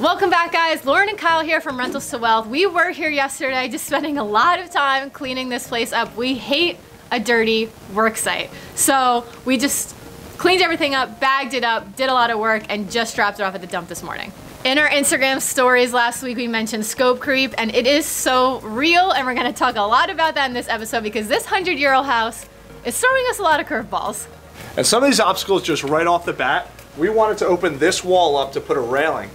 Welcome back, guys. Lauren and Kyle here from Rentals to Wealth. We were here yesterday just spending a lot of time cleaning this place up. We hate a dirty work site. So we just cleaned everything up, bagged it up, did a lot of work, and just dropped it off at the dump this morning. In our Instagram stories last week, we mentioned scope creep, and it is so real, and we're gonna talk a lot about that in this episode because this 100-year-old house is throwing us a lot of curveballs. And some of these obstacles just right off the bat, we wanted to open this wall up to put a railing.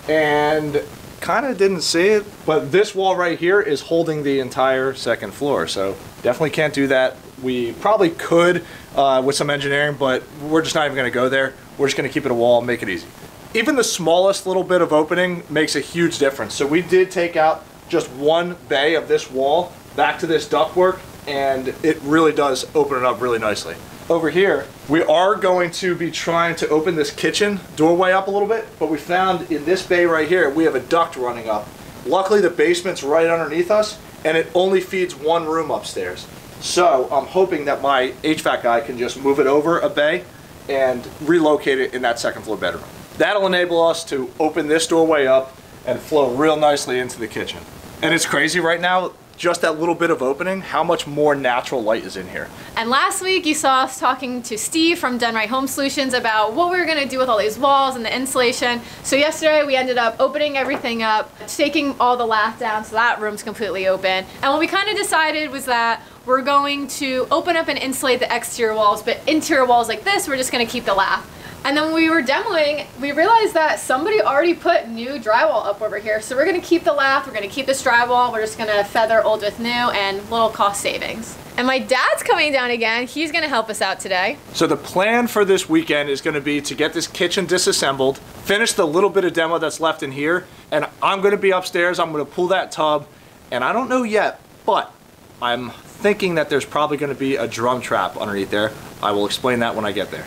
And kind of didn't see it, but this wall right here is holding the entire second floor, so definitely can't do that. We probably could with some engineering, but we're just not even going to go there. We're just going to keep it a wall and make it easy. Even the smallest little bit of opening makes a huge difference. So we did take out just one bay of this wall back to this ductwork, and it really does open it up really nicely. Over here, we are going to be trying to open this kitchen doorway up a little bit, but we found in this bay right here, we have a duct running up. Luckily, the basement's right underneath us, and it only feeds one room upstairs. So I'm hoping that my HVAC guy can just move it over a bay and relocate it in that second floor bedroom. That'll enable us to open this doorway up and flow real nicely into the kitchen. And it's crazy right now, just that little bit of opening, how much more natural light is in here. And last week you saw us talking to Steve from Done Right Home Solutions about what we were gonna do with all these walls and the insulation. So yesterday we ended up opening everything up, taking all the lath down so that room's completely open. And what we kind of decided was that we're going to open up and insulate the exterior walls, but interior walls like this, we're just gonna keep the lath. And then when we were demoing, we realized that somebody already put new drywall up over here. So we're gonna keep the lath, we're gonna keep this drywall, we're just gonna feather old with new and little cost savings. And my dad's coming down again. He's gonna help us out today. So the plan for this weekend is gonna be to get this kitchen disassembled, finish the little bit of demo that's left in here, and I'm gonna be upstairs, I'm gonna pull that tub, and I don't know yet, but I'm thinking that there's probably gonna be a drum trap underneath there. I will explain that when I get there.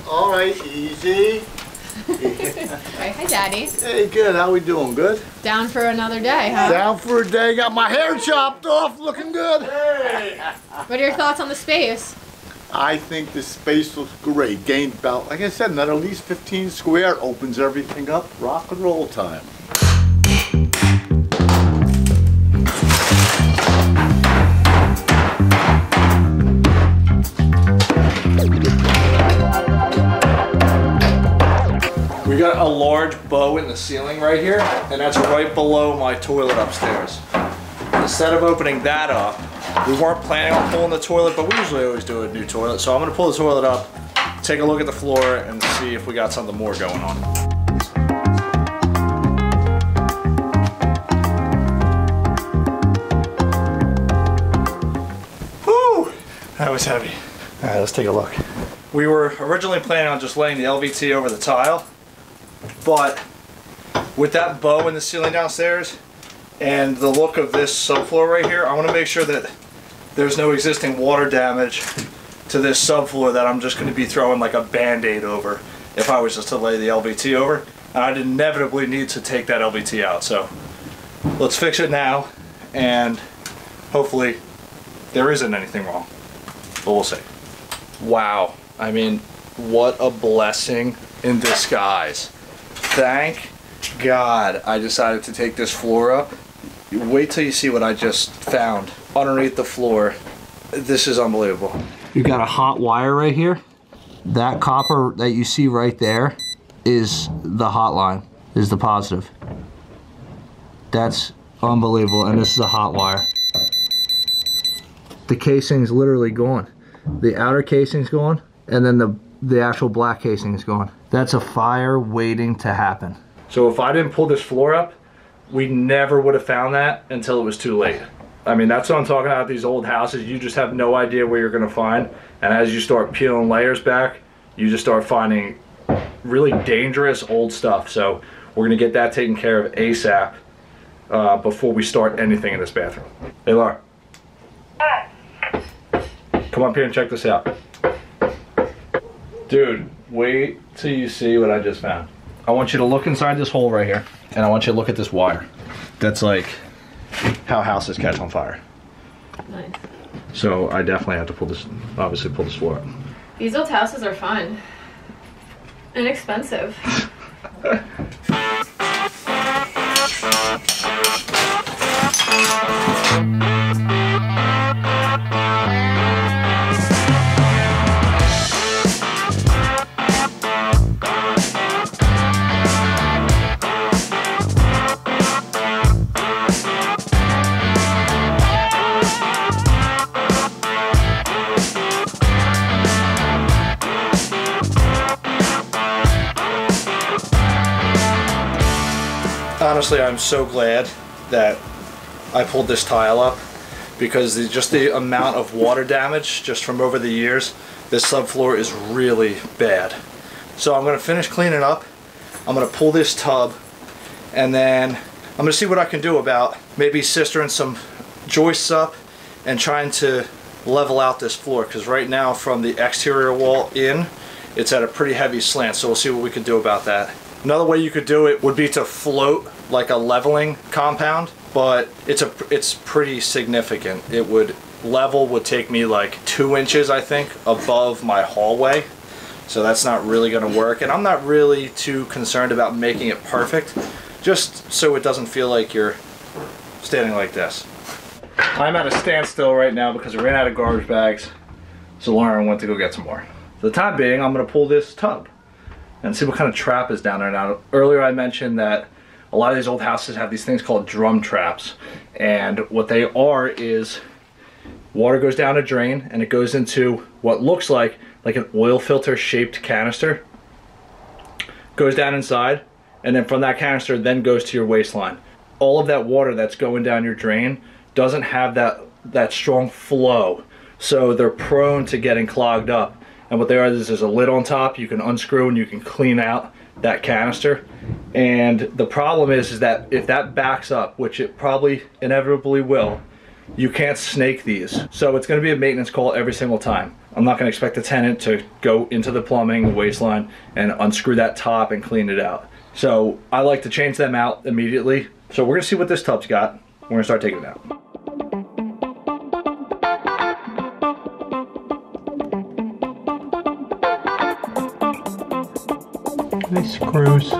All right, easy. Hi, Daddy. Hey, good. How we doing? Good? Down for another day, huh? Down for a day. Got my hair chopped off. Looking good. Hey. What are your thoughts on the space? I think the space looks great. Gained about, like I said, not at least 15 square. Opens everything up. Rock and roll time. We got a large bow in the ceiling right here, and that's right below my toilet upstairs. Instead of opening that up, we weren't planning on pulling the toilet, but we usually always do a new toilet. So I'm gonna pull the toilet up, take a look at the floor, and see if we got something more going on. Whew, that was heavy. All right, let's take a look. We were originally planning on just laying the LVT over the tile, but with that bow in the ceiling downstairs and the look of this subfloor right here, I want to make sure that there's no existing water damage to this subfloor that I'm just going to be throwing like a band-aid over if I was just to lay the LVT over. And I'd inevitably need to take that LVT out, so let's fix it now, and hopefully there isn't anything wrong, but we'll see. Wow, I mean, what a blessing in disguise. Thank God I decided to take this floor up. Wait till you see what I just found underneath the floor. This is unbelievable. You've got a hot wire right here. That copper that you see right there is the hot line, is the positive. That's unbelievable, and this is a hot wire. The casing's literally gone. The outer casing's gone, and then the actual black casing is gone. That's a fire waiting to happen. So if I didn't pull this floor up, we never would have found that until it was too late. I mean, that's what I'm talking about, these old houses. You just have no idea where you're gonna find. And as you start peeling layers back, you just start finding really dangerous old stuff. So we're gonna get that taken care of ASAP before we start anything in this bathroom. Hey, Laura. Come up here and check this out. Dude, wait till you see what I just found. I want you to look inside this hole right here, and I want you to look at this wire. That's like how houses catch on fire. Nice. So I definitely have to pull this, obviously pull this floor up. These old houses are fun. Inexpensive. Honestly, I'm so glad that I pulled this tile up, because just the amount of water damage just from over the years, this subfloor is really bad. So I'm going to finish cleaning up. I'm going to pull this tub, and then I'm going to see what I can do about maybe sistering some joists up and trying to level out this floor, because right now from the exterior wall in, it's at a pretty heavy slant, so we'll see what we can do about that. Another way you could do it would be to float like a leveling compound, but it's pretty significant. It would would take me like 2 inches, I think, above my hallway. So that's not really going to work, and I'm not really too concerned about making it perfect, just so it doesn't feel like you're standing like this. I'm at a standstill right now because we ran out of garbage bags, so Lauren went to go get some more. For the time being, I'm going to pull this tub and see what kind of trap is down there. Now, earlier I mentioned that a lot of these old houses have these things called drum traps, and what they are is water goes down a drain and it goes into what looks like an oil filter shaped canister, goes down inside, and then from that canister then goes to your waistline. All of that water that's going down your drain doesn't have that strong flow, so they're prone to getting clogged up. And what they are is there's a lid on top you can unscrew and you can clean out that canister. And the problem is that if that backs up, which it probably inevitably will, you can't snake these. So it's going to be a maintenance call every single time. I'm not going to expect the tenant to go into the plumbing, the waistline, and unscrew that top and clean it out. So I like to change them out immediately. So we're going to see what this tub's got. We're going to start taking it out. These screws.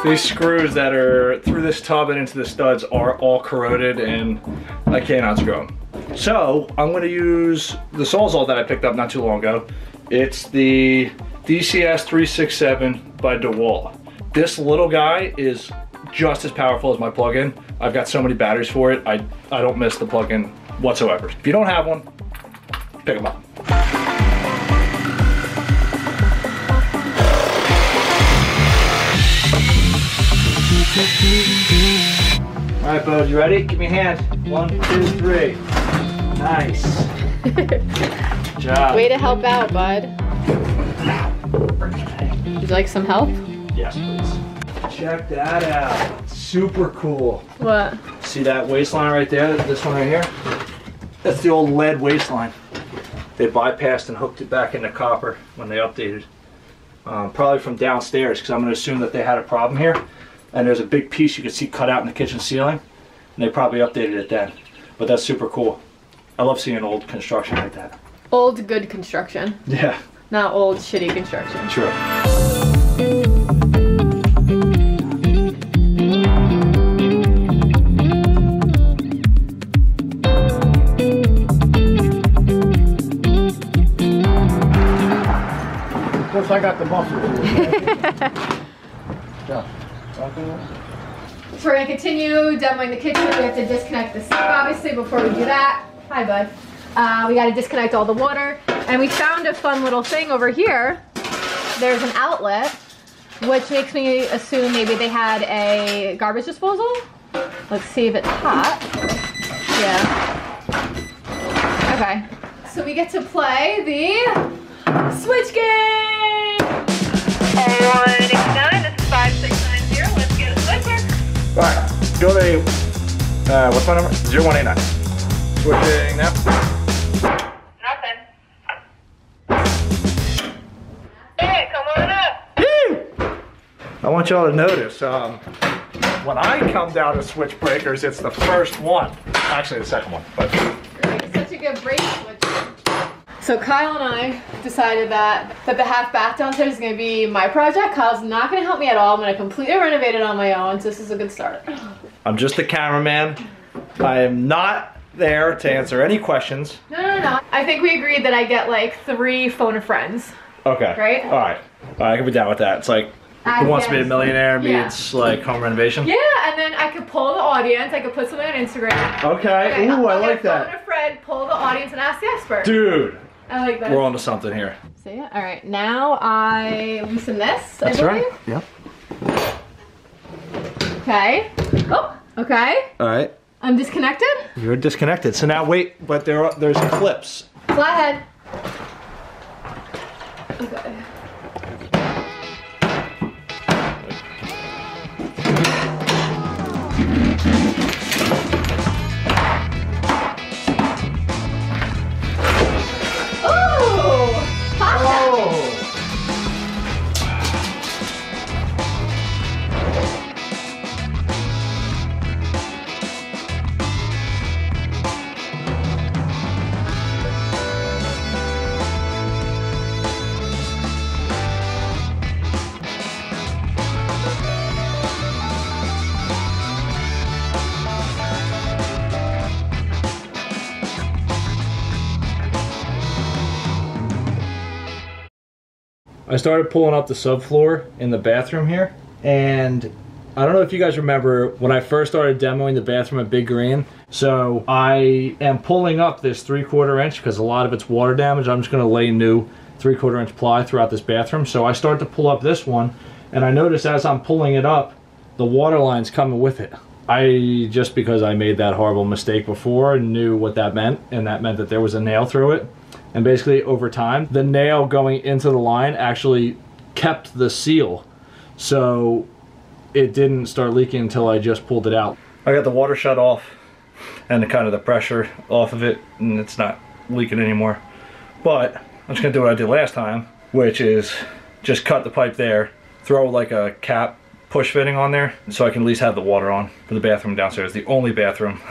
These screws that are through this tub and into the studs are all corroded, and I can't unscrew them. So I'm going to use the Sawzall that I picked up not too long ago. It's the DCS 367 by DEWALT. This little guy is just as powerful as my plug-in. I've got so many batteries for it, I don't miss the plug-in whatsoever. If you don't have one, pick them up. All right, bud, you ready? Give me a hand. 1, 2, 3. Nice. Good job. Way to help out, bud. Would you like some help? Yes, please. Check that out. Super cool. What? See that waistline right there? This one right here? That's the old lead waistline. They bypassed and hooked it back into copper when they updated. Probably from downstairs, because I'm going to assume that they had a problem here. And there's a big piece you can see cut out in the kitchen ceiling, and they probably updated it then. But that's super cool. I love seeing old construction like that. Old good construction. Yeah. Not old shitty construction. True. Of course, I got the muscle. Yeah. So we're going to continue demoing the kitchen. We have to disconnect the sink, obviously, before we do that. Hi, bud. We got to disconnect all the water. And we found a fun little thing over here. There's an outlet, which makes me assume maybe they had a garbage disposal. Let's see if it's hot. Yeah. Okay. So we get to play the Switch game! Alright, it's done. This is 5690. Let's get a switcher. Alright, go to, what's my number? 0189. Switching now. Nothing. Hey, come on up. I want y'all to notice, when I come down to switch breakers, it's the first one. Actually, the second one, but. You're like such a good break switcher. So Kyle and I decided that the half bath downstairs is going to be my project. Kyle's not going to help me at all. I'm going to completely renovate it on my own, so this is a good start. I'm just the cameraman. I am not there to answer any questions. No. I think we agreed that I get like 3 phone a friends. Okay. Right? Alright. I can be down with that. It's like, Who Wants to Be a Millionaire meets like home renovation. Yeah, and then I could poll the audience. I could put something on Instagram. Okay. Ooh, I like that. Phone a friend, poll the audience, and ask the expert. Dude. I like that. We're on to something here. See ya? Alright, now I loosen this. That's right. Yep. Okay. Oh, okay. All right. I'm disconnected? You're disconnected. So now wait, but there's clips. Flathead. Okay. Oh! Pasta! I started pulling up the subfloor in the bathroom here, and I don't know if you guys remember when I first started demoing the bathroom at Big Green. So I am pulling up this 3/4 inch because a lot of it's water damage. I'm just going to lay new 3/4 inch ply throughout this bathroom. So I start to pull up this one, and I notice as I'm pulling it up, the water line's coming with it. Just because I made that horrible mistake before, knew what that meant, and that meant that there was a nail through it. And basically over time, the nail going into the line actually kept the seal. So it didn't start leaking until I just pulled it out. I got the water shut off and the pressure off of it, and it's not leaking anymore. But I'm just gonna do what I did last time, which is just cut the pipe there, throw like a cap push fitting on there so I can at least have the water on for the bathroom downstairs. The only bathroom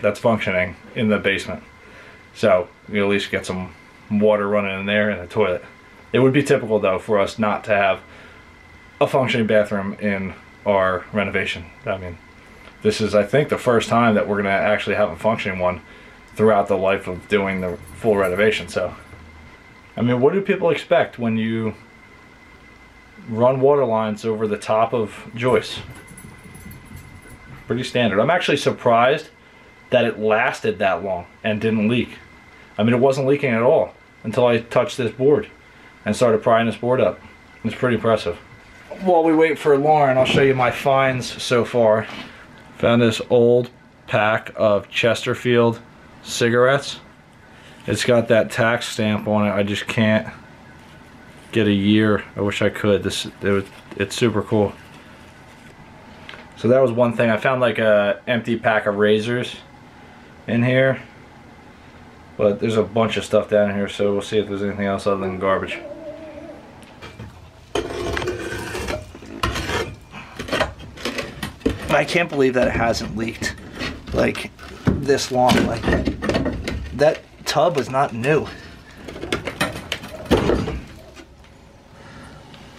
that's functioning in the basement. So you at least get some water running in there and the toilet. It would be typical though for us not to have a functioning bathroom in our renovation. I mean, this is, I think, the first time that we're gonna actually have a functioning one throughout the life of doing the full renovation. So, I mean, what do people expect when you run water lines over the top of joists? Pretty standard. I'm actually surprised that it lasted that long and didn't leak. I mean, it wasn't leaking at all until I touched this board and started prying this board up. It's pretty impressive. While we wait for Lauren, I'll show you my finds so far. Found this old pack of Chesterfield cigarettes. It's got that tax stamp on it. I just can't get a year. I wish I could. It's super cool. So that was one thing. I found like a empty pack of razors in here. But there's a bunch of stuff down here, so we'll see if there's anything else other than garbage. I can't believe that it hasn't leaked like this long. Like that tub is not new.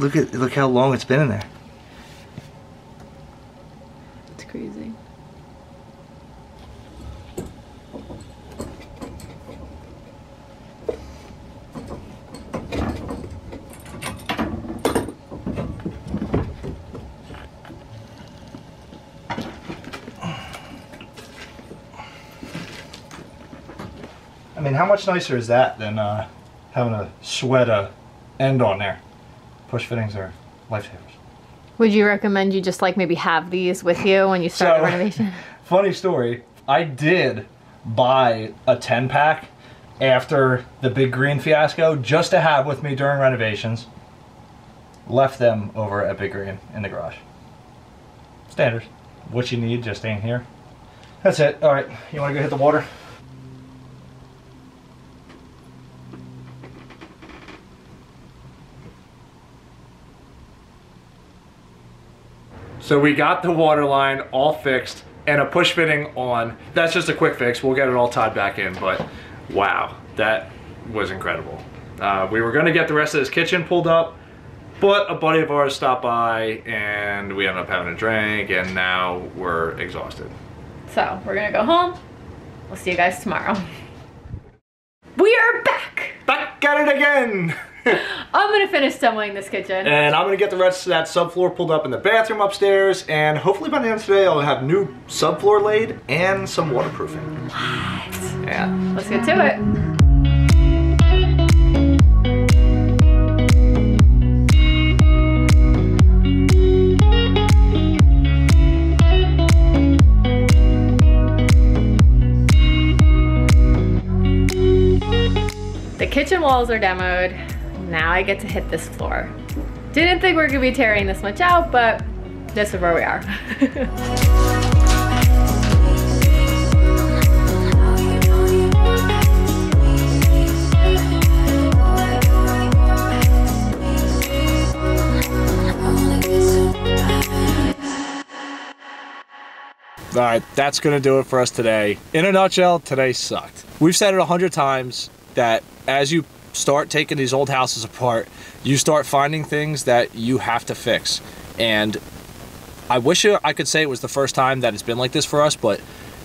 Look how long it's been in there. It's crazy. I mean, how much nicer is that than having to sweat a end on there? Push fittings are lifesavers. Would you recommend you just like maybe have these with you when you start the renovation? Funny story, I did buy a 10-pack after the Big Green fiasco just to have with me during renovations. Left them over at Big Green in the garage. Standard. What you need just ain't here. That's it. All right, you want to go hit the water? So we got the water line all fixed and a push fitting on. That's just a quick fix. We'll get it all tied back in, but wow, that was incredible. We were gonna get the rest of this kitchen pulled up, but a buddy of ours stopped by and we ended up having a drink, and now we're exhausted. So we're gonna go home. We'll see you guys tomorrow. We are back! Back at it again! I'm gonna finish demoing this kitchen. And I'm gonna get the rest of that subfloor pulled up in the bathroom upstairs, and hopefully by the end of today I'll have new subfloor laid and some waterproofing. What? Yeah. Let's get to it. kitchen walls are demoed. Now I get to hit this floor. Didn't think we were gonna be tearing this much out, but this is where we are. All right, that's gonna do it for us today. In a nutshell, today sucked. We've said it 100 times that as you start taking these old houses apart, you start finding things that you have to fix. And I wish I could say it was the first time that it's been like this for us, but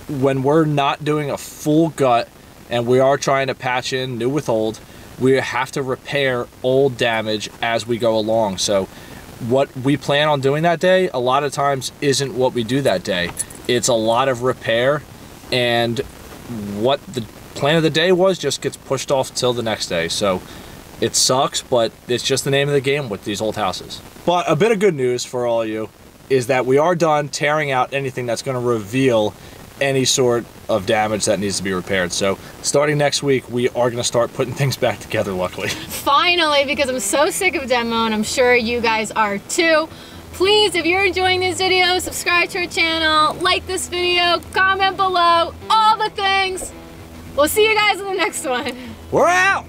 when we're not doing a full gut and we are trying to patch in new with old, we have to repair old damage as we go along. So what we plan on doing that day, a lot of times isn't what we do that day. It's a lot of repair, and what the plan of the day was just gets pushed off till the next day. So it sucks, but it's just the name of the game with these old houses. But a bit of good news for all of you is that we are done tearing out anything that's going to reveal any sort of damage that needs to be repaired. So starting next week, we are going to start putting things back together, luckily. Finally, because I'm so sick of demo, and I'm sure you guys are too. Please, if you're enjoying this video, subscribe to our channel, like this video, comment below, all the things. We'll see you guys in the next one. We're out!